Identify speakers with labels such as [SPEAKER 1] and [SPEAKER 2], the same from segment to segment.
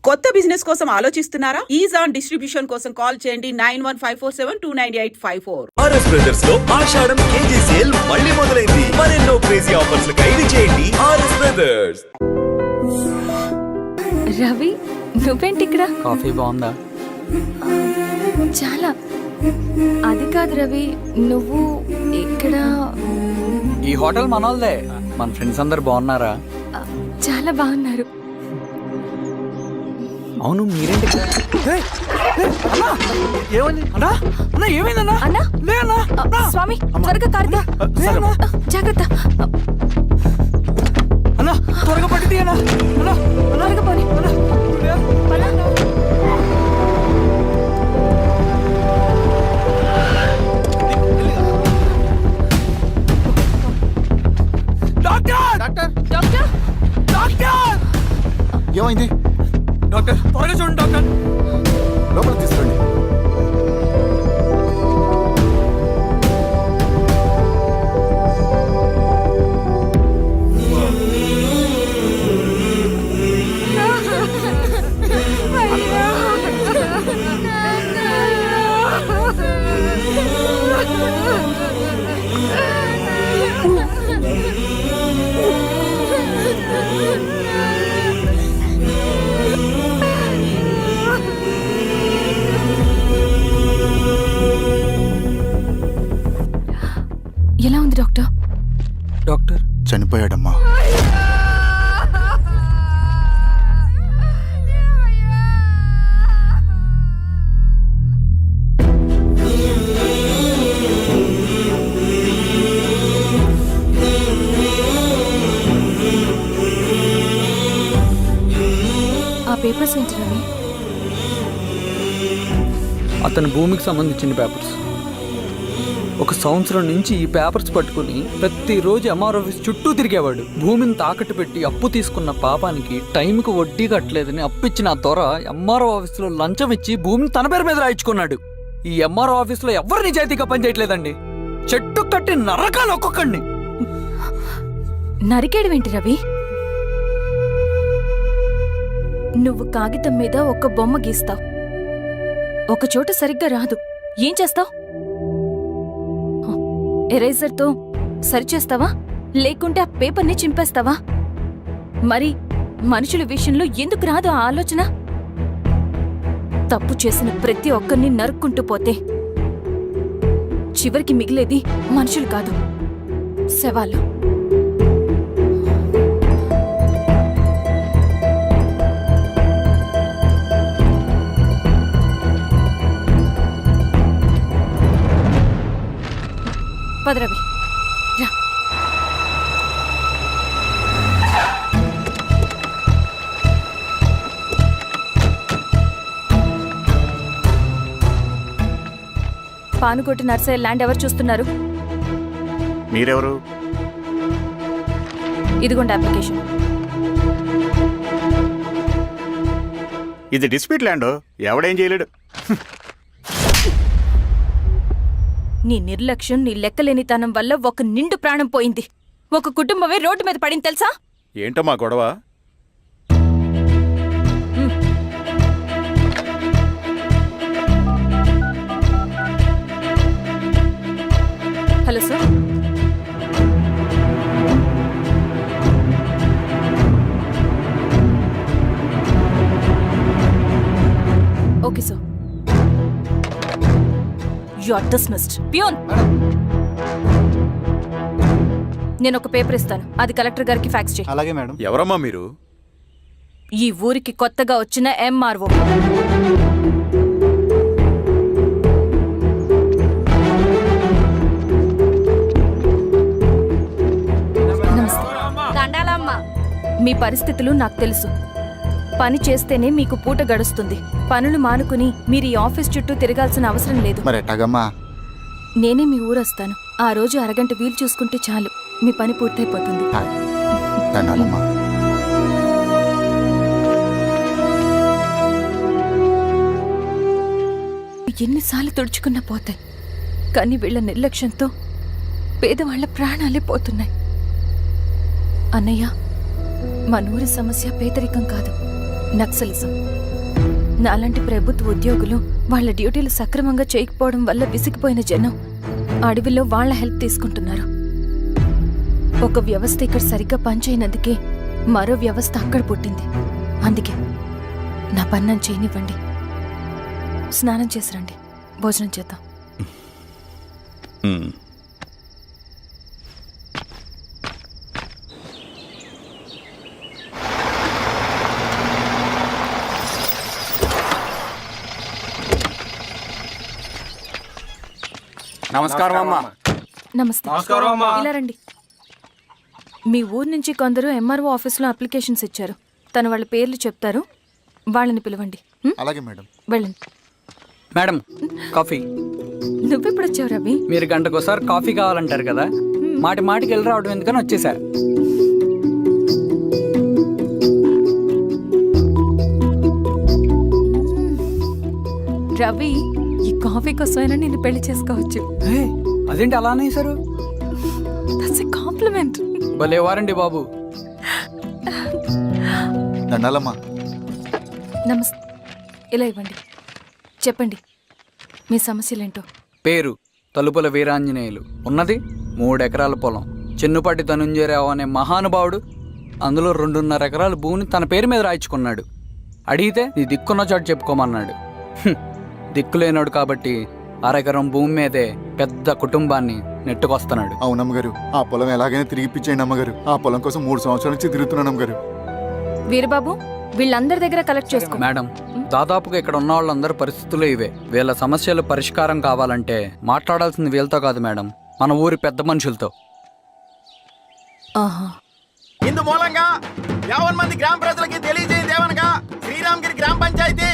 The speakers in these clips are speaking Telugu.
[SPEAKER 1] కొత్త బిజినెస్ కోసం ఆలోచిస్తున్నారా? ఈజాన్ డిస్ట్రిబ్యూషన్ కోసం కాల్ చేయండి 9154729854.
[SPEAKER 2] ఆర్ఎస్ బ్రదర్స్ లో ఆషాఢం కేజీ సేల్ మళ్ళీ మొదలైంది. మరెన్నో క్రేజీ ఆఫర్స్ ఖైదీ చేయండి ఆర్ఎస్ బ్రదర్స్.
[SPEAKER 3] రవి, నువ్వేంటి ఇక్కడ?
[SPEAKER 4] కాఫీ బాగుందా?
[SPEAKER 3] చాలా. అది కాదు రవి, నువ్వు ఇక్కడ.
[SPEAKER 4] ఈ హోటల్ మనోల్దే. మన ఫ్రెండ్స్ అందరు బాగున్నారా?
[SPEAKER 3] చాలా బాగున్నారు.
[SPEAKER 4] అవును, మీరేంటి ఇక్కడ? ఏమైంది అన్నా? అన్నా ఏమైందన్నా?
[SPEAKER 3] అన్నా,
[SPEAKER 4] లే అన్నా.
[SPEAKER 3] స్వామి త్వరగా కారుతా. జాగ్రత్త
[SPEAKER 4] అన్నా, త్వరగా పట్టి తీయనా. అన్నా
[SPEAKER 3] త్వరగా పోనీ.
[SPEAKER 5] ఏమైంది
[SPEAKER 4] డాక్టర్? త్వరగా చూడండి డాక్టర్.
[SPEAKER 5] లోపల తీసుకోండి.
[SPEAKER 3] ఎలా ఉంది డాక్టర్?
[SPEAKER 4] డాక్టర్
[SPEAKER 5] చనిపోయాడమ్మా.
[SPEAKER 3] ఆ పేపర్స్ ఏంటి రవి?
[SPEAKER 4] అతని భూమికి సంబంధించిన పేపర్స్. ఒక సంవత్సరం నుంచి ఈ పేపర్స్ పట్టుకుని ప్రతిరోజు ఎంఆర్ ఆఫీస్ చుట్టూ తిరిగేవాడు. భూమిని తాకట్టు పెట్టి అప్పు తీసుకున్న పాపానికి టైంకి వడ్డీ కట్టలేదని అప్పిచ్చిన ఆ దొర ఎంఆర్ఓ ఆఫీస్లో లంచం ఇచ్చి భూమిని తన పేరు మీద రాయించుకున్నాడు. ఈ ఎంఆర్ఓ ఆఫీస్లో ఎవరు నిజాయితీగా పనిచేయట్లేదండి. చెట్టు కట్టి నరకాలు ఒక్కొక్కడిని.
[SPEAKER 3] నరికేయడం ఏంటి రవి? నువ్వు కాగితం మీద ఒక బొమ్మ గీస్తావు, ఒక చోట సరిగ్గా రాదు, ఏం చేస్తావు? ఎరేజర్తో సరిచేస్తావా, లేకుంటే ఆ పేపర్ని చింపేస్తావా? మరి మనుషుల విషయంలో ఎందుకు రాదు ఆ ఆలోచన? తప్పు చేసిన ప్రతి ఒక్కరిని నరుక్కుంటూ పోతే చివరికి మిగిలేది మనుషులు కాదు, శవాలు. పదరవి రా. పానుకోటి నర్సరీ ల్యాండ్ ఎవరు చూస్తున్నారు?
[SPEAKER 5] మీరెవరు?
[SPEAKER 3] ఇదిగోండి అప్లికేషన్.
[SPEAKER 5] ఇది డిస్ప్యూట్ ల్యాండ్, ఎవడేం చేయలేడు.
[SPEAKER 3] నీ నిర్లక్ష్యం, నీ లెక్కలేనితనం వల్ల ఒక నిండు ప్రాణం పోయింది. ఒక కుటుంబమే రోడ్డు మీద పడింది తెలుసా?
[SPEAKER 5] ఏంటమ్మా గొడవ?
[SPEAKER 3] Hello sir. Okay sir. You are dismissed. Pion. నేను ఒక పేపర్ ఇస్తాను, అది కలెక్టర్ గారికి ఫ్యాక్స్ చేయి.
[SPEAKER 5] అలాగే మేడం.
[SPEAKER 2] ఎవరమ్మా మీరు?
[SPEAKER 3] ఈ ఊరికి కొత్తగా వచ్చిన ఎంఆర్ఓ. మీ పరిస్థితులు నాకు తెలుసు. పని చేస్తేనే మీకు పూట గడుస్తుంది. పనులు మానుకుని మీరు ఈ ఆఫీస్ చుట్టూ తిరగాల్సిన అవసరం లేదు. నేనే మీ ఊరొస్తాను. ఆ రోజు అరగంట వీలు చూసుకుంటే చాలు, మీ పని పూర్తయిపోతుంది. ఎన్నిసార్లు తుడుచుకున్నా పోతాయి, కానీ వీళ్ళ నిర్లక్ష్యంతో పేదవాళ్ల ప్రాణాలే పోతున్నాయి. అన్నయ్య, మన ఊరి సమస్య పేదరికం కాదు, నక్సలిజం. నాలాంటి ప్రభుత్వ ఉద్యోగులు వాళ్ళ డ్యూటీలు సక్రమంగా చేయకపోవడం వల్ల విసిగిపోయిన జనం అడవిలో వాళ్ళ హెల్ప్ తీసుకుంటున్నారు. ఒక వ్యవస్థ ఇక్కడ సరిగ్గా పనిచేయనందుకే మరో వ్యవస్థ అక్కడ పుట్టింది. అందుకే నా పన్నం చేయనివ్వండి. స్నానం చేసి రండి, భోజనం చేద్దాం.
[SPEAKER 6] నమస్కారం అమ్మా.
[SPEAKER 3] నమస్తే. ఇలా రండి. మీ ఊరు నుంచి కొందరు ఎంఆర్ఓ ఆఫీస్లో అప్లికేషన్స్ ఇచ్చారు. తను వాళ్ళ పేర్లు చెప్తారు, వాళ్ళని పిలవండి.
[SPEAKER 5] అలాగే మేడం.
[SPEAKER 3] వెళ్ళండి.
[SPEAKER 4] Madam, coffee.
[SPEAKER 3] నువ్వెప్పుడు వచ్చావు రవి?
[SPEAKER 4] మీరు గంటకోసారి కాఫీ కావాలంటారు కదా, మాటి మాటికి వెళ్ళి రావడం ఎందుకని వచ్చేసా.
[SPEAKER 3] రవి, ఈ కాఫీ కోసమైనా నిన్ను పెళ్లి చేసుకోవచ్చు.
[SPEAKER 4] అదేంటి అలా అనేసారు?
[SPEAKER 3] That's a compliment.
[SPEAKER 4] భలే వారండి బాబు.
[SPEAKER 5] దండాలమ్మా.
[SPEAKER 3] నమస్తే. ఇలా ఇవ్వండి. చెప్పండి మీ సమస్యలేంటో.
[SPEAKER 4] పేరు తలుపుల వీరాంజనేయులు. ఉన్నది 3 ఎకరాల పొలం. చెన్నుపాటి ధనుంజయరావు అనే మహానుభావుడు అందులో 2.5 ఎకరాల భూమిని తన పేరు మీద రాయించుకున్నాడు. అడిగితే నీ దిక్కున్న చోటు చెప్పుకోమన్నాడు. దిక్కులేనాడు కాబట్టి 1/2 ఎకరం భూమి మీదే పెద్ద కుటుంబాన్ని నెట్టుకొస్తున్నాడు.
[SPEAKER 7] అవునమ్మగారు, ఆ పొలం ఎలాగైనా తిరిగి ఇప్పించేయండి అమ్మగారు. ఆ పొలం కోసం 3 సంవత్సరాల నుంచి తిరుగుతున్నాను అమ్మగారు.
[SPEAKER 3] వీరబాబు, వీళ్ళందరి దగ్గర కలెక్ట్ చేసుకో.
[SPEAKER 4] మేడం, దాదాపుగా ఇక్కడ ఉన్న వాళ్ళందరి పరిస్థితులు ఇవే. వీళ్ళ సమస్యలు పరిష్కారం కావాలంటే మాట్లాడాల్సింది వీళ్ళతో కాదు మేడం, మన ఊరి పెద్ద మనుషులతో.
[SPEAKER 3] ఆహా.
[SPEAKER 6] ఇందు మూలంగా 50 మంది గ్రామ ప్రజలకి తెలియజేయదేవనగా శ్రీరామగిరి గ్రామ పంచాయతీ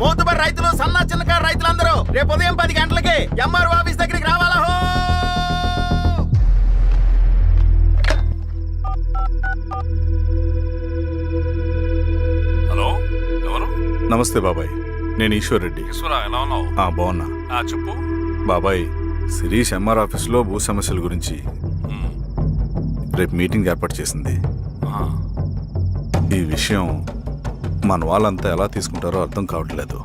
[SPEAKER 6] మోతుబర్ రైతులు, సన్న చిన్నకారు రైతులందరూ రేపు ఉదయం 10 గంటలకి ఎంఆర్ఓ ఆఫీస్ దగ్గరికి రావాలా.
[SPEAKER 8] హలో, ఎవరు?
[SPEAKER 5] నమస్తే బాబాయ్, నేను ఈశ్వర్ రెడ్డి.
[SPEAKER 8] ఈశ్వరా, ఎలా ఉన్నావు?
[SPEAKER 5] బాగున్నా.
[SPEAKER 8] చెప్పు.
[SPEAKER 5] బాబాయ్, శిరీష్ ఎంఆర్ ఆఫీస్లో భూ సమస్యల గురించి రేపు మీటింగ్ ఏర్పాటు చేసింది. ఈ విషయం మన వాళ్ళంతా ఎలా తీసుకుంటారో అర్థం కావట్లేదు.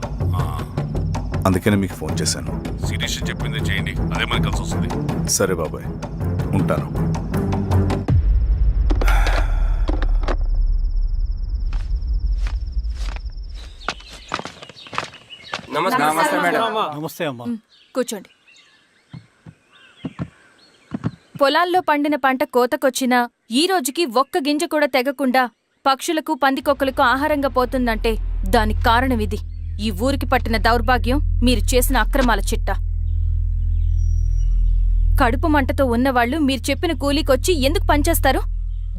[SPEAKER 5] అందుకనే మీకు ఫోన్ చేశాను.
[SPEAKER 8] శిరీష్ చెప్పింది చేయండి, అదే మనకి కలిసి వస్తుంది.
[SPEAKER 5] సరే బాబాయ్, ఉంటాను.
[SPEAKER 6] నమస్తే మేడం.
[SPEAKER 4] నమస్తే అమ్మా.
[SPEAKER 3] కూర్చోండి. పొలాల్లో పండిన పంట కోతకొచ్చినా ఈ రోజుకి ఒక్క గింజ కూడా తెగకుండా పక్షులకు, పందికొక్కలకు ఆహారంగా పోతుందంటే దానికి కారణం ఇది. ఈ ఊరికి పట్టిన దౌర్భాగ్యం మీరు చేసిన అక్రమాల చిట్టా. కడుపు మంటతో ఉన్నవాళ్లు మీరు చెప్పిన కూలీకొచ్చి ఎందుకు పనిచేస్తారు?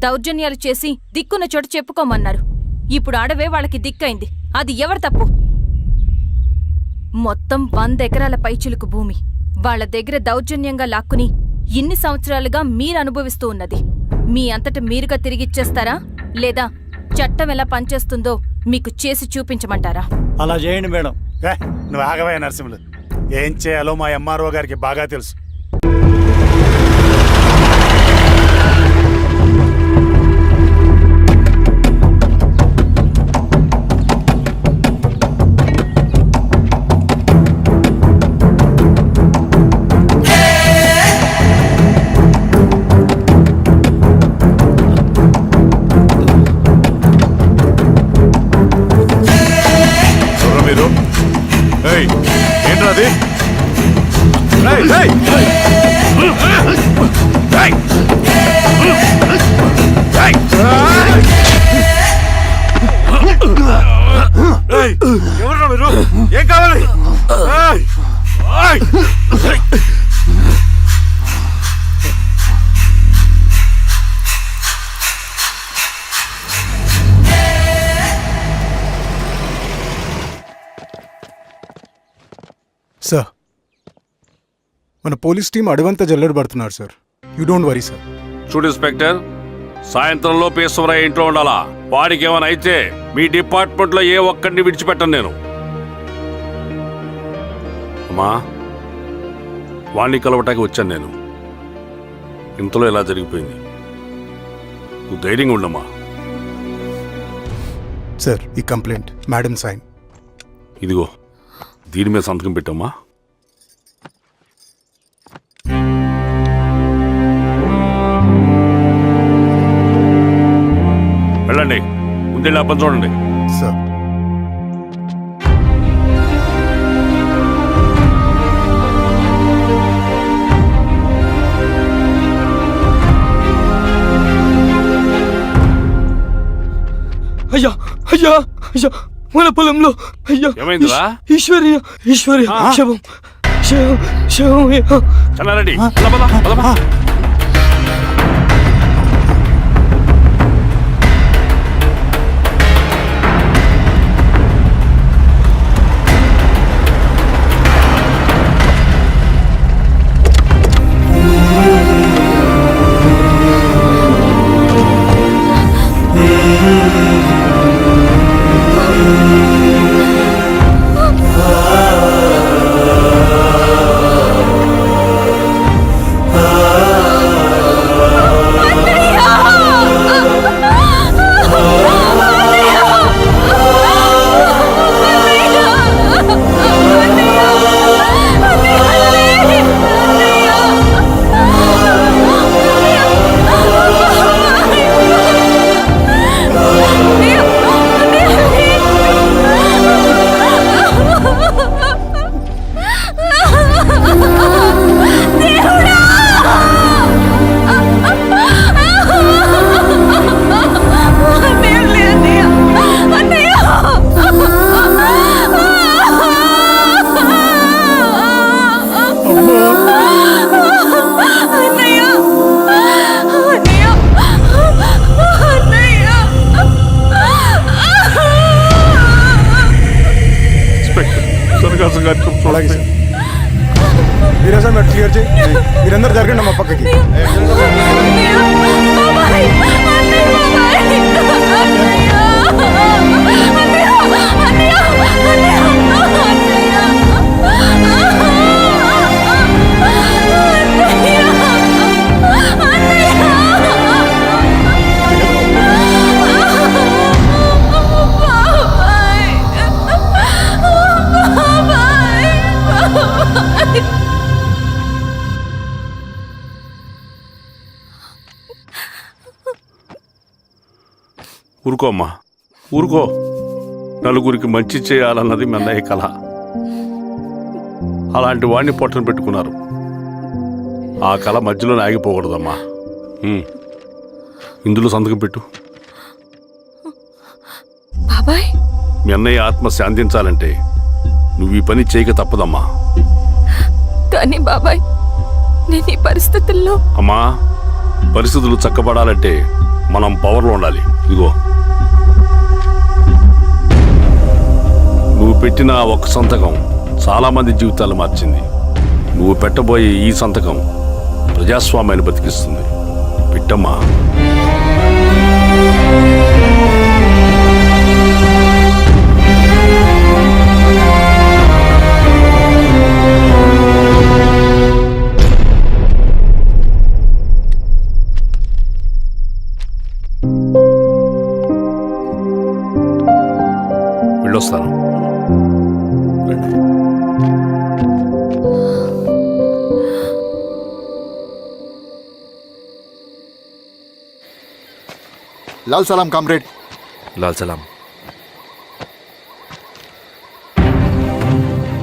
[SPEAKER 3] దౌర్జన్యాలు చేసి దిక్కున్న చోట చెప్పుకోమన్నారు. ఇప్పుడు అడవే వాళ్ళకి దిక్కైంది. అది ఎవరి తప్పు? మొత్తం 100 ఎకరాల పైచిలుకు భూమి వాళ్ల దగ్గర దౌర్జన్యంగా లాక్కుని ఇన్ని సంవత్సరాలుగా మీరు అనుభవిస్తూ ఉన్నది. మీ అంతట మీరుగా తిరిగిచ్చేస్తారా, లేదా చట్టం ఎలా పనిచేస్తుందో మీకు చేసి చూపించమంటారా?
[SPEAKER 9] అలా చేయండి మేడం. నువ్వు ఆగవే నరసింహులు. ఏం చేయాలో మా ఎంఆర్ఓ గారికి బాగా తెలుసు.
[SPEAKER 5] ఏంట్రాది?
[SPEAKER 6] ఎవరు మీరు? ఏం కావాలి?
[SPEAKER 9] సార్, మన పోలీస్ టీం అడవంతా జల్లెడ పడుతున్నారు sir. You don't worry sir.
[SPEAKER 8] చూడు ఇన్స్పెక్టర్, సాయంత్రంలో పేశ్వరయ్య ఇంట్లో ఉండాలా. వాడికి ఏమైనా అయితే మీ డిపార్ట్మెంట్లో ఏ ఒక్కడిని విడిచిపెట్టను నేను. అమ్మా, వాణ్ణి కలవటానికి వచ్చాను నేను. ఇంతలో ఇలా జరిగిపోయింది. నువ్వు ధైర్యంగా ఉండమ్మా.
[SPEAKER 9] సార్ ఈ కంప్లైంట్ మేడం సైన్.
[SPEAKER 8] ఇదిగో దీని మీద సంతకం పెట్టమ్మా. వెళ్ళండి, ముందెళ్ళి అబ్బని చూడండి.
[SPEAKER 9] సార్
[SPEAKER 4] అయ్యా అయ్యా అయ్యా, మన పొలంలో అయ్యా.
[SPEAKER 8] ఏమైందిరా?
[SPEAKER 4] ఈశ్వర్య ఈశ్వర్య
[SPEAKER 8] ఆ.
[SPEAKER 4] శవం శవం శవం.
[SPEAKER 8] చెన్నారెడ్డి, పద, పద, పద, పద.
[SPEAKER 9] అలాగే సార్. మీరేసా మీరు క్లియర్ చేయి. మీరందరూ జరగండి మా పక్కకి.
[SPEAKER 8] ఊరుకో అమ్మా, ఊరుకో. నలుగురికి మంచి చేయాలన్నది మీ అన్నయ్య కళ. అలాంటి వాడిని పొట్టను పెట్టుకున్నారు. ఆ కళ మధ్యలోనే ఆగిపోకూడదమ్మా. ఇందులో సంతకం పెట్టు.
[SPEAKER 3] బాబాయ్,
[SPEAKER 8] మీ అన్నయ్య ఆత్మ శాంతించాలంటే నువ్వు ఈ పని చేయక తప్పదమ్మా.
[SPEAKER 3] కానీ బాబాయ్, నేను ఈ పరిస్థితుల్లో.
[SPEAKER 8] అమ్మా, పరిస్థితులు చక్కబడాలంటే మనం పవర్లో ఉండాలి. ఇదిగో నువ్వు పెట్టిన ఆ ఒక్క సంతకం చాలా మంది జీవితాలు మార్చింది. నువ్వు పెట్టబోయే ఈ సంతకం ప్రజాస్వామ్యాన్ని బతికిస్తుంది. పెట్టమ్మా. వెళ్ళొస్తాను.
[SPEAKER 7] లాల్ సలాం కామ్రేడ్.
[SPEAKER 10] లాల్ సలాం.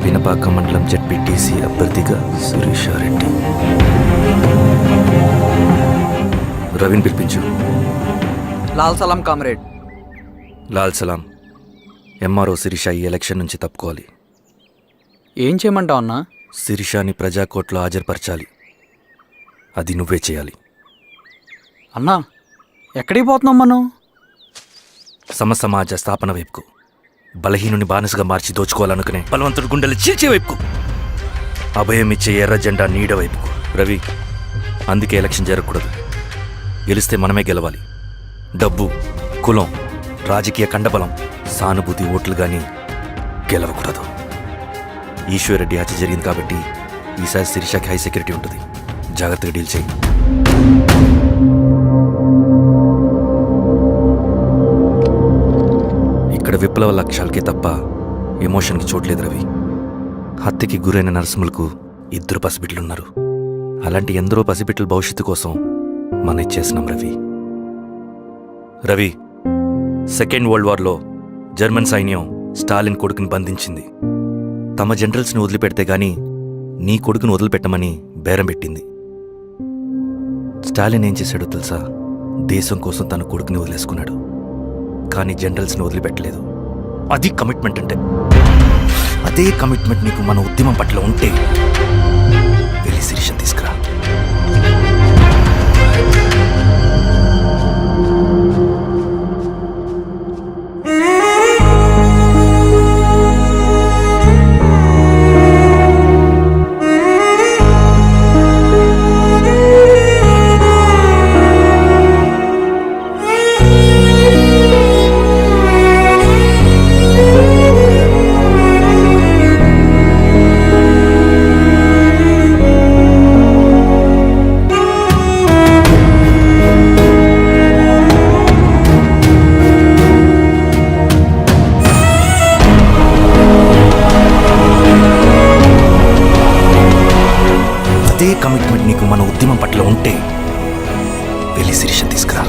[SPEAKER 10] వినపాక మండలం జెడ్పీటీసీ అభ్యర్థిగా శిరీషారెడ్డి. రవిని పిలిపించు.
[SPEAKER 4] లాల్ సలాం కామ్రేడ్.
[SPEAKER 10] లాల్ సలాం. ఎంఆర్ఓ శిరీష ఈ ఎలక్షన్ నుంచి తప్పుకోవాలి.
[SPEAKER 4] ఏం చేయమంటావు అన్నా?
[SPEAKER 10] శిరీషాని ప్రజాకోర్టులో హాజరుపరచాలి. అది నువ్వే చేయాలి.
[SPEAKER 4] అన్నా, ఎక్కడికి పోతున్నాం మనం?
[SPEAKER 10] సమసమాజ స్థాపన వైపుకు. బలహీనుని బానిసగా మార్చి దోచుకోవాలనుకునే బలవంతుడి గుండెలు చీల్చే వైపుకు. అభయం ఇచ్చే ఎర్ర జెండా నీడ వైపుకు. రవి, అందుకే ఎలక్షన్ జరగకూడదు. గెలిస్తే మనమే గెలవాలి. డబ్బు, కులం, రాజకీయ కండబలం, సానుభూతి ఓట్లు కానీ గెలవకూడదు. ఈశ్వర్రెడ్డి హత్య జరిగింది కాబట్టి ఈసారి శిరీషకి హై సెక్యూరిటీ ఉంటుంది. జాగ్రత్తగా డీల్ చేయి. ఇక్కడ విప్లవ లక్ష్యాలకే తప్ప ఎమోషన్కి చోట్లేదు రవి. హత్యకి గురైన నరసింహులకు 2 పసిబిడ్డలున్నారు. అలాంటి ఎందరో పసిబిడ్డల భవిష్యత్తు కోసం మనం ఇచ్చేసినాం రవి. రవి, సెకండ్ వరల్డ్ వార్లో జర్మన్ సైన్యం స్టాలిన్ కొడుకుని బంధించింది. తమ జనరల్స్ని వదిలిపెడితే గాని నీ కొడుకును వదిలిపెట్టమని బేరం పెట్టింది. స్టాలిన్ ఏం చేశాడో తెలుసా? దేశం కోసం తన కొడుకుని వదిలేసుకున్నాడు. కానీ జనరల్స్ని వదిలిపెట్టలేదు. అది కమిట్మెంట్ అంటే. అదే కమిట్మెంట్ నీకు మన ఉద్యమం పట్ల ఉంటే వెళ్ళి శిరీషను తీసుకురా. అదే కమిట్మెంట్ నీకు మన ఉద్యమం పట్ల ఉంటే వెళ్ళి శిరీషను తీసుకురా.